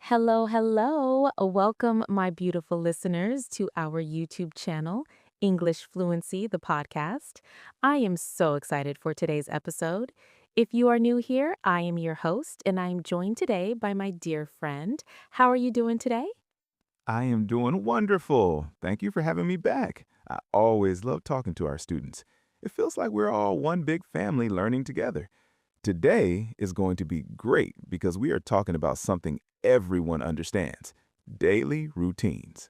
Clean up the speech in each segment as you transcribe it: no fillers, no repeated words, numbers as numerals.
Hello, hello. Welcome, my beautiful listeners, to our YouTube channel, English Fluency, the podcast. I am so excited for today's episode. If you are new here, I am your host, and I am joined today by my dear friend. How are you doing today? I am doing wonderful. Thank you for having me back. I always love talking to our students. It feels like we're all one big family learning together. Today is going to be great because we are talking about something everyone understands: daily routines.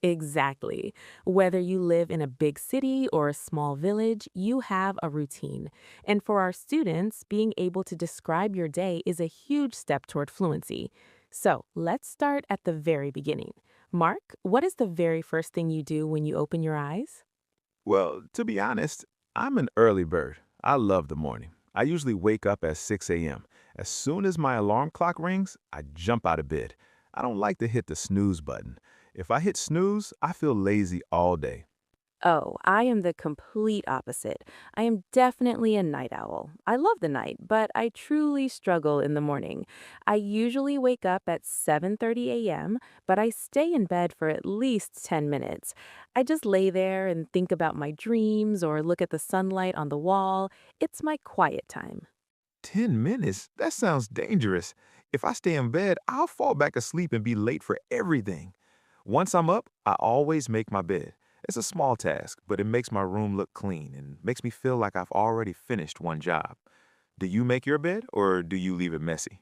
Exactly. Whether you live in a big city or a small village, you have a routine. And for our students, being able to describe your day is a huge step toward fluency. So let's start at the very beginning. Mark, what is the very first thing you do when you open your eyes? Well, to be honest, I'm an early bird. I love the morning. I usually wake up at 6 a.m. As soon as my alarm clock rings, I jump out of bed. I don't like to hit the snooze button. If I hit snooze, I feel lazy all day. Oh, I am the complete opposite. I am definitely a night owl. I love the night, but I truly struggle in the morning. I usually wake up at 7:30 a.m., but I stay in bed for at least 10 minutes. I just lay there and think about my dreams or look at the sunlight on the wall. It's my quiet time. 10 minutes? That sounds dangerous. If I stay in bed, I'll fall back asleep and be late for everything. Once I'm up, I always make my bed. It's a small task, but it makes my room look clean and makes me feel like I've already finished one job. Do you make your bed or do you leave it messy?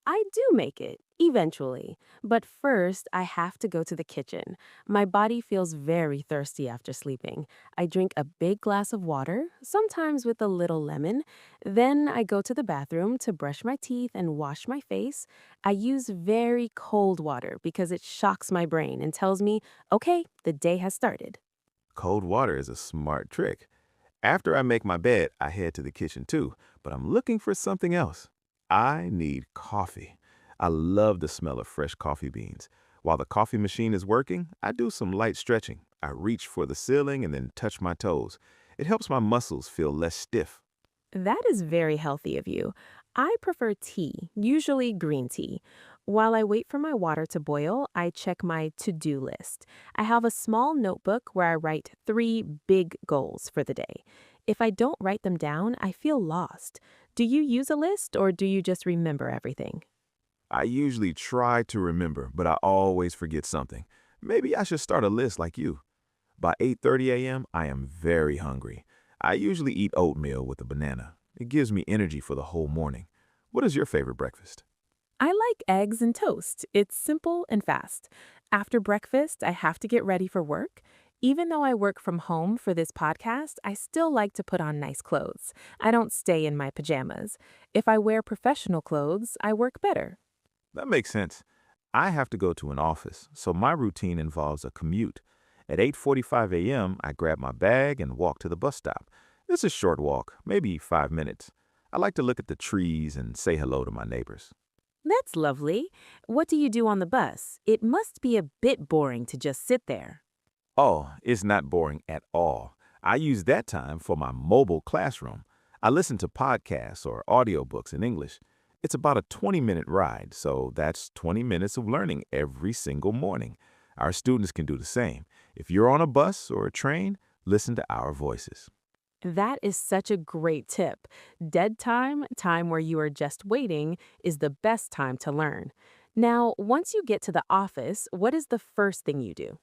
I do make it, eventually. But first, I have to go to the kitchen. My body feels very thirsty after sleeping. I drink a big glass of water, sometimes with a little lemon. Then I go to the bathroom to brush my teeth and wash my face. I use very cold water because it shocks my brain and tells me, okay, the day has started. Cold water is a smart trick. After I make my bed, I head to the kitchen too, but I'm looking for something else. I need coffee. I love the smell of fresh coffee beans. While the coffee machine is working, I do some light stretching. I reach for the ceiling and then touch my toes. It helps my muscles feel less stiff. That is very healthy of you. I prefer tea, usually green tea. While I wait for my water to boil, I check my to-do list. I have a small notebook where I write 3 big goals for the day. If I don't write them down, I feel lost. Do you use a list or do you just remember everything? I usually try to remember, but I always forget something. Maybe I should start a list like you. By 8:30 a.m., I am very hungry. I usually eat oatmeal with a banana. It gives me energy for the whole morning. What is your favorite breakfast? I like eggs and toast. It's simple and fast. After breakfast, I have to get ready for work. Even though I work from home for this podcast, I still like to put on nice clothes. I don't stay in my pajamas. If I wear professional clothes, I work better. That makes sense. I have to go to an office, so my routine involves a commute. At 8:45 a.m., I grab my bag and walk to the bus stop. It's a short walk, maybe 5 minutes. I like to look at the trees and say hello to my neighbors. That's lovely. What do you do on the bus? It must be a bit boring to just sit there. Oh, it's not boring at all. I use that time for my mobile classroom. I listen to podcasts or audiobooks in English. It's about a 20-minute ride, so that's 20 minutes of learning every single morning. Our students can do the same. If you're on a bus or a train, listen to our voices. That is such a great tip. Dead time, time where you are just waiting, is the best time to learn. Now, once you get to the office, what is the first thing you do?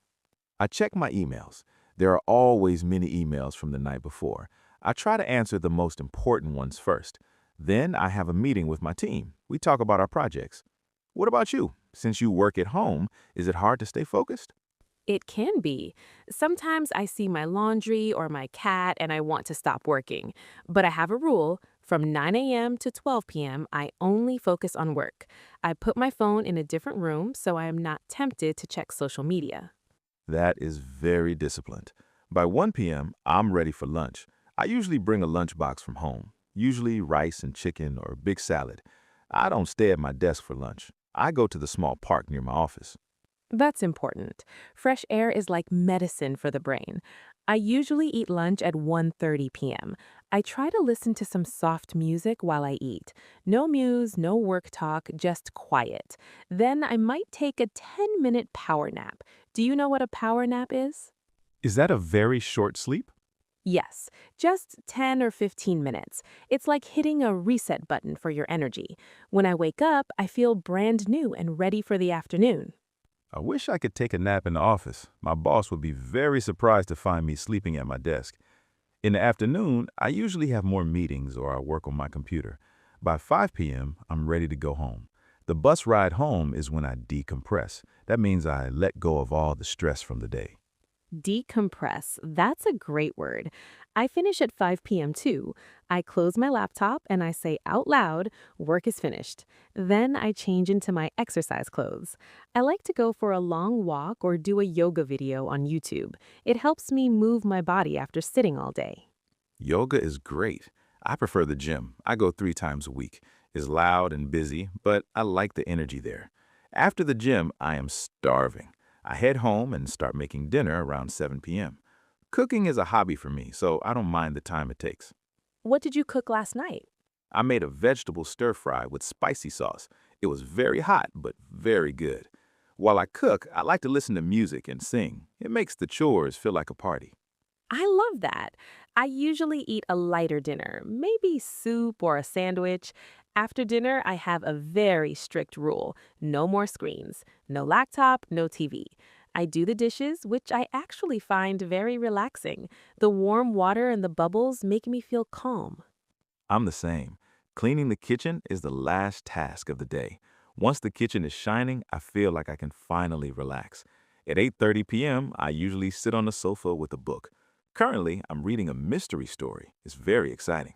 I check my emails. There are always many emails from the night before. I try to answer the most important ones first. Then I have a meeting with my team. We talk about our projects. What about you? Since you work at home, is it hard to stay focused? It can be. Sometimes I see my laundry or my cat and I want to stop working. But I have a rule. From 9 a.m. to 12 p.m., I only focus on work. I put my phone in a different room so I am not tempted to check social media. That is very disciplined. By 1 p.m., I'm ready for lunch. I usually bring a lunchbox from home, usually rice and chicken or big salad. I don't stay at my desk for lunch. I go to the small park near my office. That's important. Fresh air is like medicine for the brain. I usually eat lunch at 1:30 p.m. I try to listen to some soft music while I eat. No muse, no work talk, just quiet. Then I might take a 10-minute power nap. Do you know what a power nap is? Is that a very short sleep? Yes, just 10 or 15 minutes. It's like hitting a reset button for your energy. When I wake up, I feel brand new and ready for the afternoon. I wish I could take a nap in the office. My boss would be very surprised to find me sleeping at my desk. In the afternoon, I usually have more meetings or I work on my computer. By 5 p.m., I'm ready to go home. The bus ride home is when I decompress. That means I let go of all the stress from the day. Decompress. That's a great word. I finish at 5 p.m. too. I close my laptop and I say out loud, work is finished. Then I change into my exercise clothes. I like to go for a long walk or do a yoga video on YouTube. It helps me move my body after sitting all day. Yoga is great. I prefer the gym. I go 3 times a week. It's loud and busy, but I like the energy there. After the gym, I am starving. I head home and start making dinner around 7 p.m. Cooking is a hobby for me, so I don't mind the time it takes. What did you cook last night? I made a vegetable stir fry with spicy sauce. It was very hot, but very good. While I cook, I like to listen to music and sing. It makes the chores feel like a party. I love that. I usually eat a lighter dinner, maybe soup or a sandwich. After dinner, I have a very strict rule: no more screens, no laptop, no TV. I do the dishes, which I actually find very relaxing. The warm water and the bubbles make me feel calm. I'm the same. Cleaning the kitchen is the last task of the day. Once the kitchen is shining, I feel like I can finally relax. At 8:30 p.m., I usually sit on the sofa with a book. Currently, I'm reading a mystery story. It's very exciting.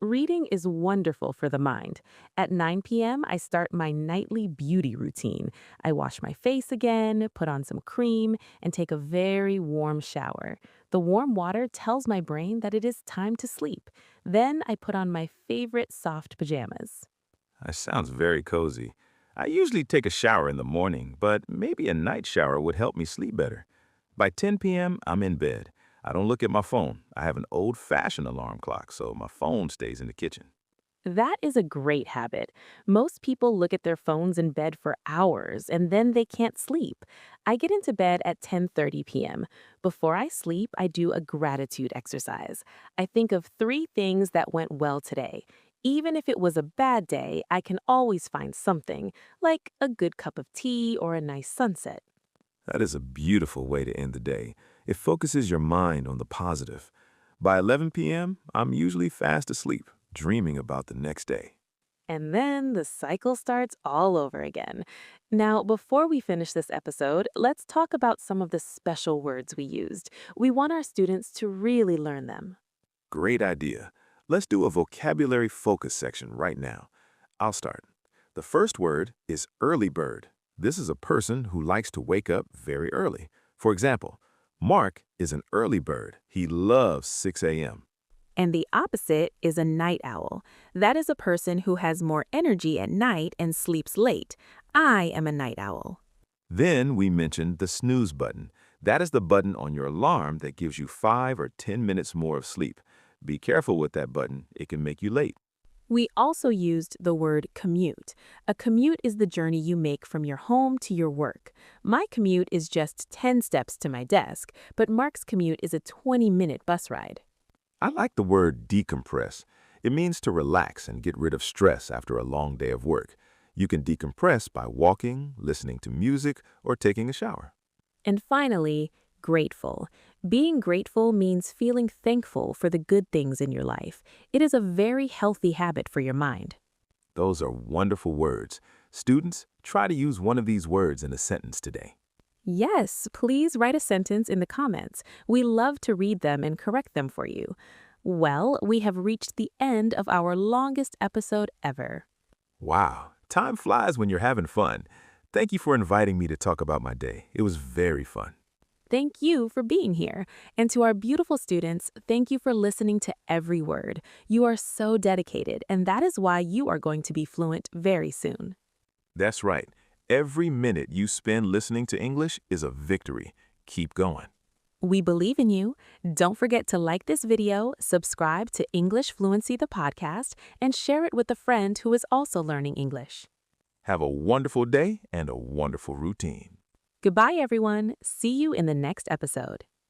Reading is wonderful for the mind. At 9 p.m., I start my nightly beauty routine. I wash my face again, put on some cream, and take a very warm shower. The warm water tells my brain that it is time to sleep. Then I put on my favorite soft pajamas. That sounds very cozy. I usually take a shower in the morning, but maybe a night shower would help me sleep better. By 10 p.m., I'm in bed. I don't look at my phone. I have an old-fashioned alarm clock, so my phone stays in the kitchen. That is a great habit. Most people look at their phones in bed for hours and then they can't sleep. I get into bed at 10:30 p.m. Before I sleep, I do a gratitude exercise. I think of 3 things that went well today. Even if it was a bad day, I can always find something, like a good cup of tea or a nice sunset. That is a beautiful way to end the day. It focuses your mind on the positive. By 11 p.m., I'm usually fast asleep, dreaming about the next day. And then the cycle starts all over again. Now, before we finish this episode, let's talk about some of the special words we used. We want our students to really learn them. Great idea. Let's do a vocabulary focus section right now. I'll start. The first word is early bird. This is a person who likes to wake up very early. For example, Mark is an early bird. He loves 6 a.m. And the opposite is a night owl. That is a person who has more energy at night and sleeps late. I am a night owl. Then we mentioned the snooze button. That is the button on your alarm that gives you 5 or 10 minutes more of sleep. Be careful with that button. It can make you late. We also used the word commute. A commute is the journey you make from your home to your work. My commute is just 10 steps to my desk, but Mark's commute is a 20-minute bus ride. I like the word decompress. It means to relax and get rid of stress after a long day of work. You can decompress by walking, listening to music, or taking a shower. And finally, grateful. Being grateful means feeling thankful for the good things in your life. It is a very healthy habit for your mind. Those are wonderful words. Students, try to use one of these words in a sentence today. Yes, please write a sentence in the comments. We love to read them and correct them for you. Well, we have reached the end of our longest episode ever. Wow, time flies when you're having fun. Thank you for inviting me to talk about my day. It was very fun. Thank you for being here. And to our beautiful students, thank you for listening to every word. You are so dedicated, and that is why you are going to be fluent very soon. That's right. Every minute you spend listening to English is a victory. Keep going. We believe in you. Don't forget to like this video, subscribe to English Fluency, the podcast, and share it with a friend who is also learning English. Have a wonderful day and a wonderful routine. Goodbye, everyone. See you in the next episode.